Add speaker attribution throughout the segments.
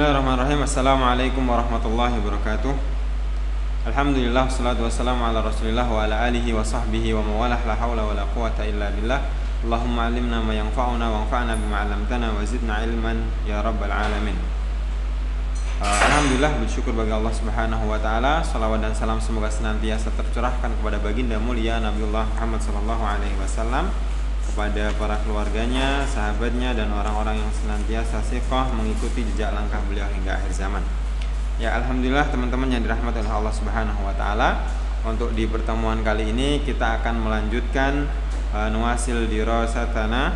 Speaker 1: Bismillahirrahmanirrahim. Assalamualaikum warahmatullahi wabarakatuh. Alhamdulillah, wassalatu wassalamu ala rasulillah wa ala alihi wa sahbihi wa mawalah, la hawla wa la quwata illa billah. Allahumma alimna ma yanfa'una wa anfa'na bima 'allamtana wa zidna ilman ya rabbal alamin. Alhamdulillah, bersyukur bagi Allah Subhanahu wa taala. Salawat dan salam semoga senantiasa tercurahkan kepada baginda mulia Nabiullah Muhammad sallallahu alaihi wasallam, kepada para keluarganya, sahabatnya, dan orang-orang yang senantiasa siqah mengikuti jejak langkah beliau hingga akhir zaman. Ya, alhamdulillah teman-teman yang dirahmati oleh Allah Subhanahu wa taala. Untuk di pertemuan kali ini kita akan melanjutkan nuwasil dirasatana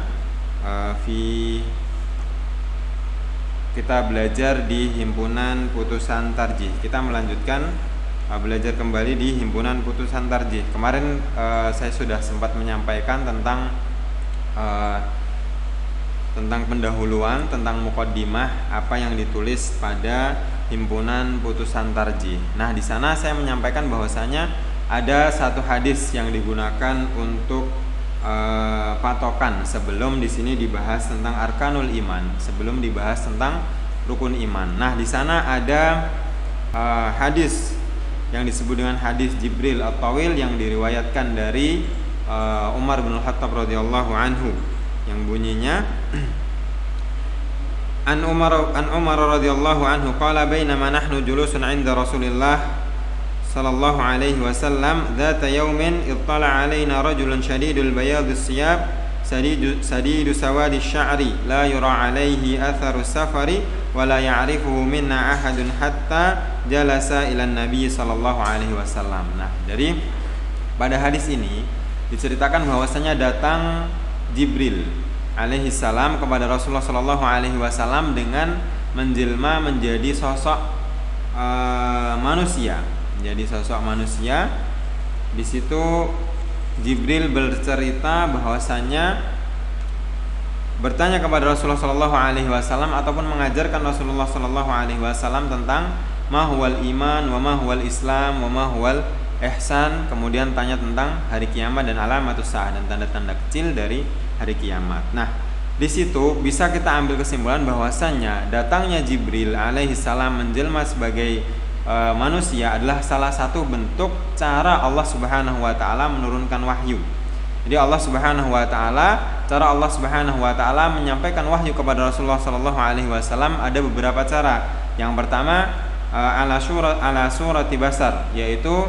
Speaker 1: kita belajar di himpunan putusan tarjih. Kita melanjutkan belajar kembali di himpunan putusan tarjih. Kemarin saya sudah sempat menyampaikan tentang pendahuluan, tentang muqaddimah apa yang ditulis pada himpunan putusan tarjih. Nah, di sana saya menyampaikan bahwasanya ada satu hadis yang digunakan untuk patokan sebelum di sini dibahas tentang arkanul iman, sebelum dibahas tentang rukun iman. Nah, di sana ada hadis yang disebut dengan hadis Jibril at-Tawil yang diriwayatkan dari Umar bin Khattab radhiyallahu anhu, yang bunyinya An Umar radhiyallahu anhu qala bainama nahnu julusun 'inda Rasulillah sallallahu alaihi wasallam dzata yaumin ittala 'alaina rajulun shadidul bayadis siyab sadidu sawadis sya'ri la yura 'alaihi atharus safari wa la ya'rifuhu minna ahadun hatta jalasa ila nabi sallallahu alaihi wasallam. Nah, dari pada hadis ini diceritakan bahwasanya datang Jibril alaihi salam kepada Rasulullah sallallahu alaihi wasallam dengan menjelma menjadi sosok manusia. Jadi sosok manusia. Di situ Jibril bercerita bahwasanya bertanya kepada Rasulullah sallallahu alaihi wasallam ataupun mengajarkan Rasulullah sallallahu alaihi wasallam tentang ma huwal iman wa ma huwal islam wa ma huwal ihsan, kemudian tanya tentang hari kiamat dan alamatus saah dan tanda-tanda kecil dari hari kiamat. Nah, di situ bisa kita ambil kesimpulan bahwasanya datangnya Jibril alaihi salam menjelma sebagai manusia adalah salah satu bentuk cara Allah Subhanahu wa taala menurunkan wahyu. Jadi Allah Subhanahu wa taala, cara Allah Subhanahu wa taala menyampaikan wahyu kepada Rasulullah sallallahu alaihi wasallam ada beberapa cara. Yang pertama ala surati basar, yaitu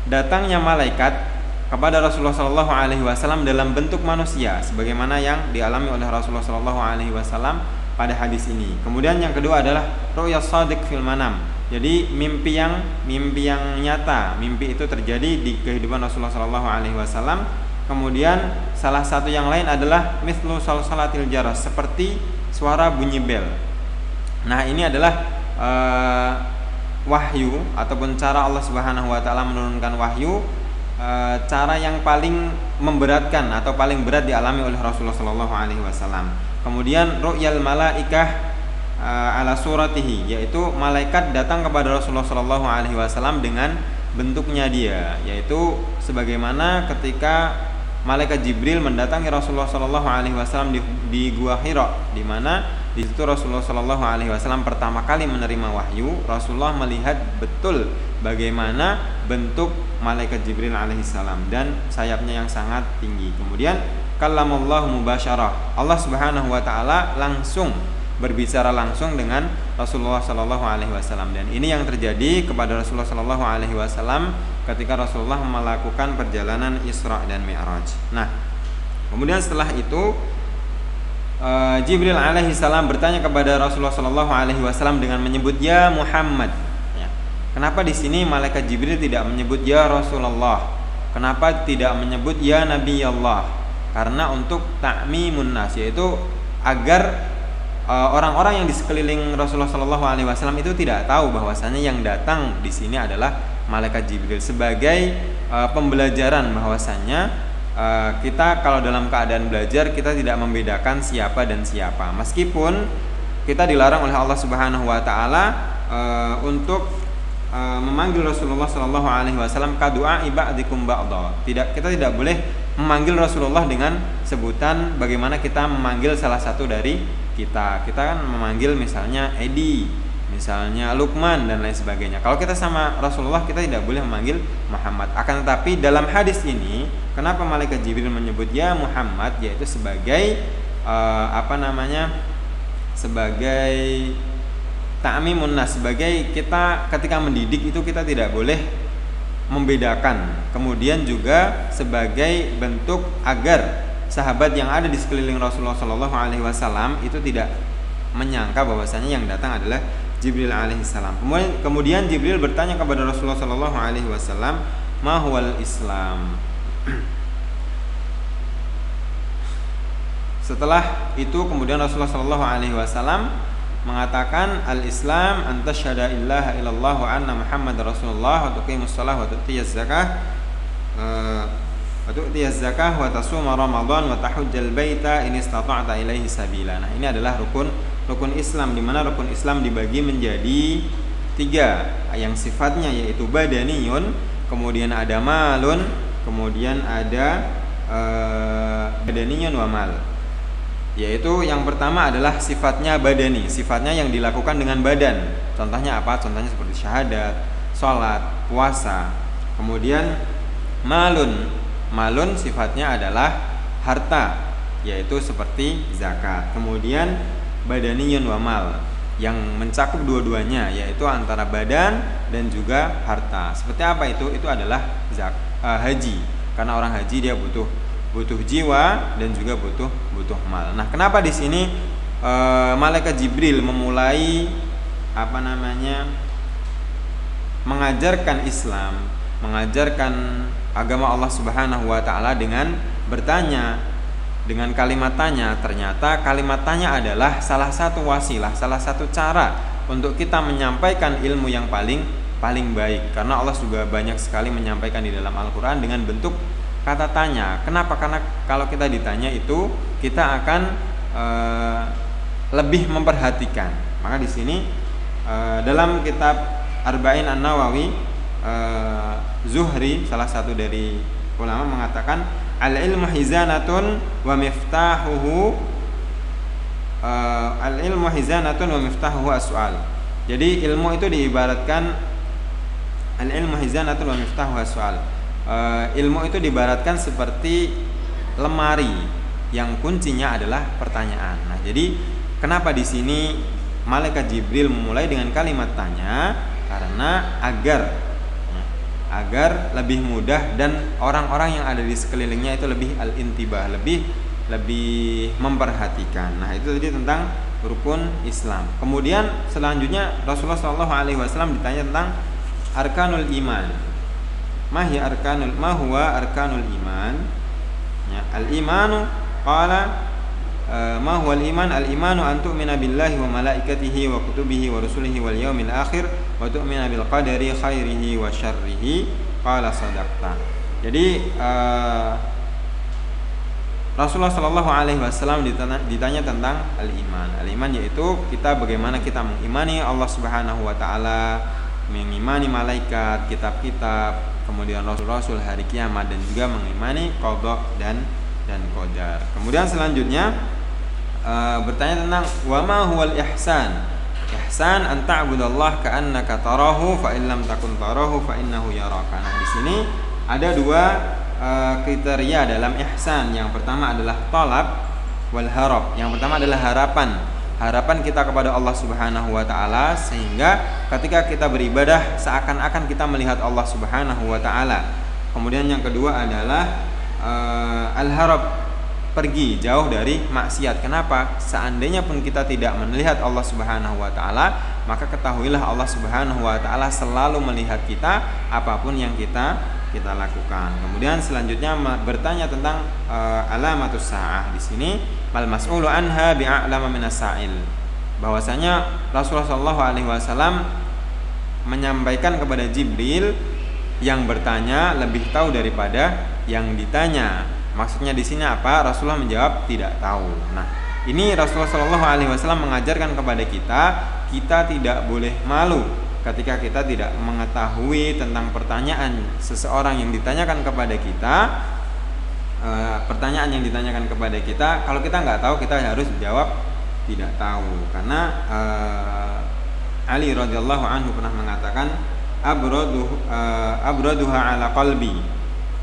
Speaker 1: datangnya malaikat kepada Rasulullah sallallahu alaihi wasallam dalam bentuk manusia sebagaimana yang dialami oleh Rasulullah sallallahu alaihi wasallam pada hadis ini. Kemudian yang kedua adalah ru'yas shadiq fil manam. Jadi mimpi yang nyata, mimpi itu terjadi di kehidupan Rasulullah sallallahu alaihi wasallam. Kemudian salah satu yang lain adalah mithlu salsalatil jaras, seperti suara bunyi bel. Nah, ini adalah wahyu ataupun cara Allah Subhanahu wa taala menurunkan wahyu, cara yang paling memberatkan atau paling berat dialami oleh Rasulullah sallallahu alaihi wasallam. Kemudian ru'yal malaikah ala suratihi, yaitu malaikat datang kepada Rasulullah sallallahu alaihi wasallam dengan bentuknya dia, yaitu sebagaimana ketika malaikat Jibril mendatangi Rasulullah sallallahu alaihi wasallam di Gua Hira, di mana di situ Rasulullah sallallahu alaihi wasallam pertama kali menerima wahyu. Rasulullah melihat betul bagaimana bentuk malaikat Jibril alaihi salam dan sayapnya yang sangat tinggi. Kemudian kallamallahu mubasyarah, Allah Subhanahu wa taala langsung berbicara langsung dengan Rasulullah sallallahu alaihi wasallam, dan ini yang terjadi kepada Rasulullah sallallahu alaihi wasallam ketika Rasulullah melakukan perjalanan Isra dan Mi'raj. Nah, kemudian setelah itu Jibril alaihi salam bertanya kepada Rasulullah sallallahu alaihi wasallam dengan menyebut ya Muhammad. Ya. Kenapa di sini malaikat Jibril tidak menyebut ya Rasulullah? Kenapa tidak menyebut ya Nabi Allah? Karena untuk ta'mimun nas, yaitu agar orang-orang yang di sekeliling Rasulullah sallallahu alaihi wasallam itu tidak tahu bahwasanya yang datang di sini adalah malaikat Jibril, sebagai pembelajaran bahwasanya kita kalau dalam keadaan belajar kita tidak membedakan siapa dan siapa, meskipun kita dilarang oleh Allah Subhanahu wa taala untuk memanggil Rasulullah sallallahu alaihi wasallam kadu'a ibadikum ba'dha. Kita tidak boleh memanggil Rasulullah dengan sebutan bagaimana kita memanggil salah satu dari kita kan memanggil misalnya Edi, misalnya Luqman dan lain sebagainya. Kalau kita sama Rasulullah, kita tidak boleh memanggil Muhammad. Akan tetapi dalam hadis ini, kenapa malaikat Jibril menyebut ya Muhammad, yaitu sebagai sebagai ta'mimun nas, sebagai kita ketika mendidik itu kita tidak boleh membedakan. Kemudian juga sebagai bentuk agar sahabat yang ada di sekeliling Rasulullah Shallallahu Alaihi Wasallam itu tidak menyangka bahwasanya yang datang adalah Jibril alaihissalam. Kemudian Jibril bertanya kepada Rasulullah Shallallahu Alaihi Wasallam, ma huwal Islam. Setelah itu kemudian Rasulullah Shallallahu Alaihi Wasallam mengatakan, al-Islam anta syahada ilaha illallah wa anna Muhammad Rasulullah wa tuqimus shalah wa tu'tiyaz zakah wa tasuma Ramadan wa tahujjal baita in istata'ta ilaihi sabila. Nah, ini adalah rukun Islam, di mana rukun Islam dibagi menjadi 3 yang sifatnya yaitu badaniyun, kemudian ada malun, kemudian ada badaniyun wa mal. Yaitu yang pertama adalah sifatnya badani, sifatnya yang dilakukan dengan badan. Contohnya apa? Contohnya seperti syahadat, sholat, puasa. Kemudian malun sifatnya adalah harta, yaitu seperti zakat. Kemudian badaniyun wa mal, yang mencakup dua-duanya, yaitu antara badan dan juga harta. Seperti apa itu? Itu adalah haji. Karena orang haji dia butuh jiwa dan juga butuh mal. Nah, kenapa di sini malaikat Jibril memulai mengajarkan Islam, mengajarkan agama Allah Subhanahu wa taala dengan bertanya, dengan kalimat tanya? Ternyata kalimat tanya adalah salah satu wasilah, salah satu cara untuk kita menyampaikan ilmu yang paling baik. Karena Allah juga banyak sekali menyampaikan di dalam Al-Qur'an dengan bentuk kata tanya. Kenapa? Karena kalau kita ditanya itu kita akan lebih memperhatikan. Maka di sini dalam kitab Arba'in An-Nawawi, Zuhri salah satu dari ulama mengatakan, al-ilmu hizanatun wa miftahuhu as-su'al. Jadi ilmu itu diibaratkan al-ilmu hizanatun wa miftahuhu as-su'al. Ilmu itu diibaratkan seperti lemari yang kuncinya adalah pertanyaan. Nah, jadi kenapa di sini malaikat Jibril memulai dengan kalimat tanya? Karena agar lebih mudah dan orang-orang yang ada di sekelilingnya itu lebih al-intibah, lebih memperhatikan. Nah, itu tadi tentang rukun Islam. Kemudian selanjutnya Rasulullah SAW ditanya tentang arkanul iman. Ma huwa arkanul iman? Ya, al-imanu qala ma huwa al-iman? Al-imanu an tu'mina billahi wa malaikatihi wa kutubihi wa rusulihi wal yawmil akhir wa tu'mina bil qadari khairihi wa syarrihi. Qala sadaqta. Jadi Rasulullah Shallallahu Alaihi Wasallam ditanya tentang al-iman. Al-iman yaitu kita bagaimana kita mengimani Allah Subhanahu Wa Taala, mengimani malaikat, kitab-kitab, kemudian rasul-rasul, hari kiamat, dan juga mengimani qada dan qadar. Kemudian selanjutnya bertanya tentang wa ma huwal ihsan. Ihsan an ta'budallah ka'annaka tarahu fa in lam takun tarahu fa innahu yaraka. Nah, di sini ada 2 kriteria dalam ihsan. Yang pertama adalah talab wal harab. Yang pertama adalah harapan kita kepada Allah Subhanahu wa taala, sehingga ketika kita beribadah seakan-akan kita melihat Allah Subhanahu wa taala. Kemudian yang kedua adalah al-harab, pergi jauh dari maksiat. Kenapa? Seandainya pun kita tidak melihat Allah Subhanahu wa taala, maka ketahuilah Allah Subhanahu wa taala selalu melihat kita apapun yang kita lakukan. Kemudian selanjutnya bertanya tentang alamatus saah. Di sini mal mas'ulu anha bi'a'lama minas sa'il. Bahwasanya Rasulullah Shallallahu Alaihi Wasallam menyampaikan kepada Jibril, yang bertanya lebih tahu daripada yang ditanya. Maksudnya di sini apa? Rasulullah menjawab tidak tahu. Nah, ini Rasulullah Shallallahu Alaihi Wasallam mengajarkan kepada kita tidak boleh malu ketika kita tidak mengetahui tentang pertanyaan seseorang yang ditanyakan kepada kita. Pertanyaan yang ditanyakan kepada kita, kalau kita nggak tahu, kita harus jawab tidak tahu. Karena Ali radhiyallahu anhu pernah mengatakan, abraduha ala qalbi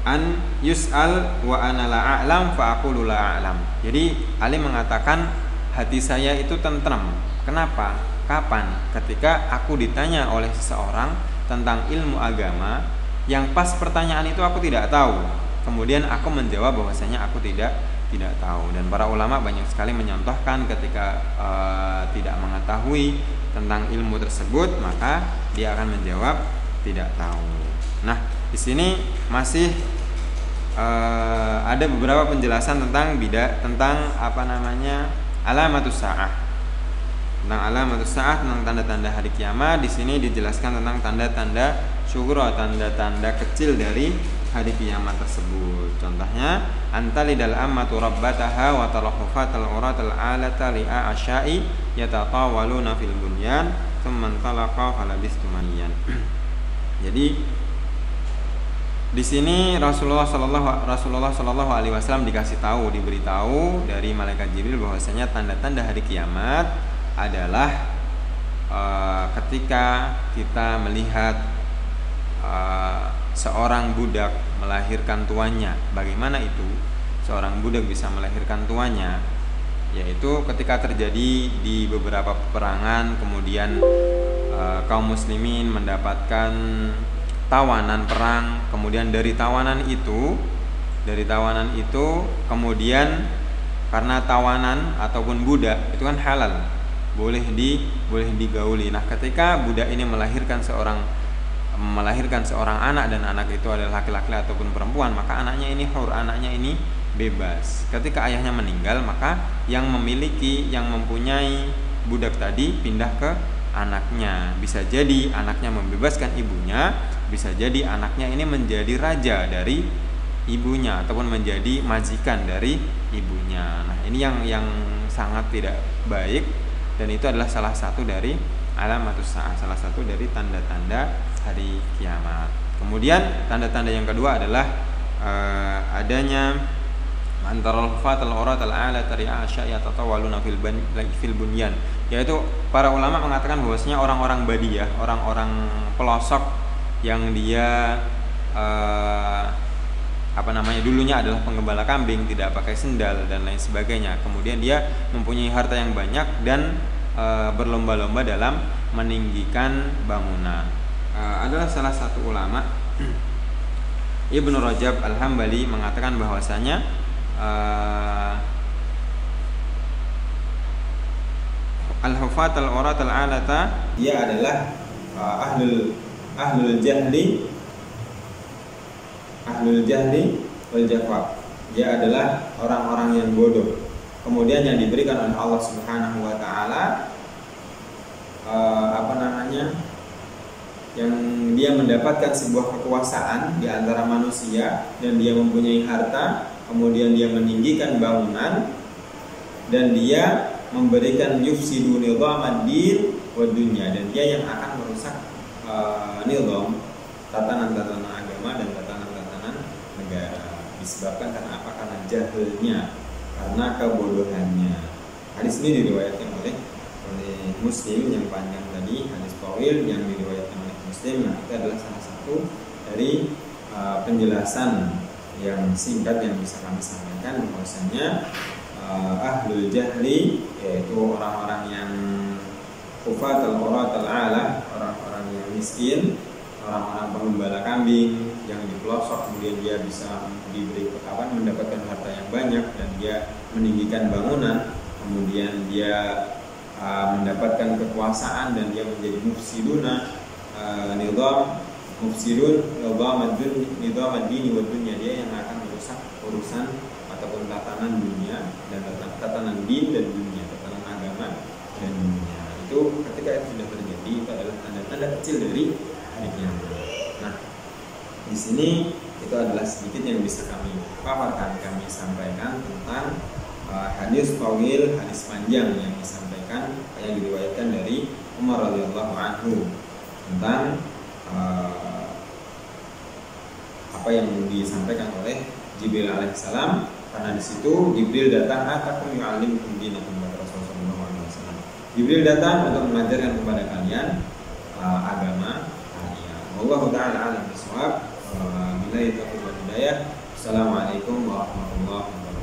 Speaker 1: an yus'al wa ana la a'lam fa aqulu la a'lam. Jadi Ali mengatakan hati saya itu tentram. Kenapa? Kapan? Ketika aku ditanya oleh seseorang tentang ilmu agama yang pas pertanyaan itu aku tidak tahu, kemudian aku menjawab bahwasanya aku tidak tahu. Dan para ulama banyak sekali menyontohkan ketika tidak mengetahui tentang ilmu tersebut, maka dia akan menjawab tidak tahu. Nah, di sini masih ada beberapa penjelasan tentang alamatus sa'ah. Tentang alamatus sa'ah, tentang tanda-tanda hari kiamat. Di sini dijelaskan tentang tanda-tanda syughra, tanda-tanda kecil dari hari kiamat tersebut. Contohnya, antalidal ammatu rabbataha wa tarahufatal uratal alata li'a asyai yatatawaluna fil bunyan thumma talaqa falabistu maniyan. Jadi di sini Rasulullah Shallallahu Alaihi Wasallam diberitahu dari malaikat Jibril bahwasanya tanda-tanda hari kiamat adalah ketika kita melihat seorang budak melahirkan tuannya. Bagaimana itu seorang budak bisa melahirkan tuannya? Yaitu ketika terjadi di beberapa peperangan, kemudian kaum muslimin mendapatkan tawanan perang, kemudian dari tawanan itu kemudian karena tawanan ataupun budak itu kan halal, boleh digauli. Nah, ketika budak ini melahirkan seorang anak dan anak itu adalah laki-laki ataupun perempuan, maka anaknya ini hur, anaknya ini bebas. Ketika ayahnya meninggal, maka yang mempunyai budak tadi pindah ke anaknya. Bisa jadi anaknya membebaskan ibunya, bisa jadi anaknya ini menjadi raja dari ibunya ataupun menjadi majikan dari ibunya. Nah, ini yang sangat tidak baik, dan itu adalah salah satu dari alamatus sa'ah, salah satu dari tanda-tanda hari kiamat. Kemudian tanda-tanda yang kedua adalah adanya antara al-fatal urat al-ala tari'a asya yatatawaluna fil bunyan, yaitu para ulama mengatakan bahwasanya orang-orang badiyah, orang-orang pelosok yang dia dulunya adalah penggembala kambing, tidak pakai sendal dan lain sebagainya. Kemudian dia mempunyai harta yang banyak dan berlomba-lomba dalam meninggikan bangunan. Adalah salah satu ulama Ibnu Rajab Al-Hambali mengatakan bahwasanya al-hufat al-urat al-alata dia adalah ahlul jahli wal jafaf. Dia adalah orang-orang yang bodoh, kemudian yang diberikan oleh Allah Subhanahu wa taala yang dia mendapatkan sebuah kekuasaan di antara manusia, dan dia mempunyai harta, kemudian dia meninggikan bangunan, dan dia memberikan yufsidu nizamad din wa dunya, dan dia yang akan merusak nizam, tatanan-tatanan agama dan tatanan-tatanan negara. Disebabkan karena apa? Karena jahilnya, karena kebodohannya. Hadis ini diriwayatkan oleh Muslim yang panjang tadi, hadis tawil yang diriwayatkan oleh Muslim. Nah, itu adalah salah satu dari penjelasan yang singkat yang bisa kami sampaikan, bahwasanya ahlul jahli, yaitu orang-orang yang kufatul uratul ala, orang-orang yang miskin, orang-orang penggembala kambing yang di pelosok, kemudian dia bisa mendapatkan harta yang banyak dan dia meninggikan bangunan, kemudian dia mendapatkan kekuasaan dan dia menjadi mufsidun nizam ad-dini wa dunya, dia yang akan merusak urusan ataupun tatanan dunia dan tatanan din dan dunia, tatanan agama dan dunia. Itu ketika itu sudah terjadi, itu adalah tanda-tanda kecil dari hari kiamat. Nah, di sini itu adalah sedikit yang bisa kami paparkan, kami sampaikan tentang hadis tawil, hadis panjang yang disampaikan, yang diriwayatkan dari Umar radhiyallahu anhu tentang apa yang disampaikan oleh Jibril alaihissalam, karena di situ Jibril datang atakum yu'allimukum dinakum, kata Rasulullah sallallahu alaihi wasallam. Jibril datang untuk mengajarkan kepada kalian agama kalian. Wallahu ta'ala a'lam bishawab. Billahi taufiq wal hidayah. Assalamualaikum warahmatullahi wabarakatuh.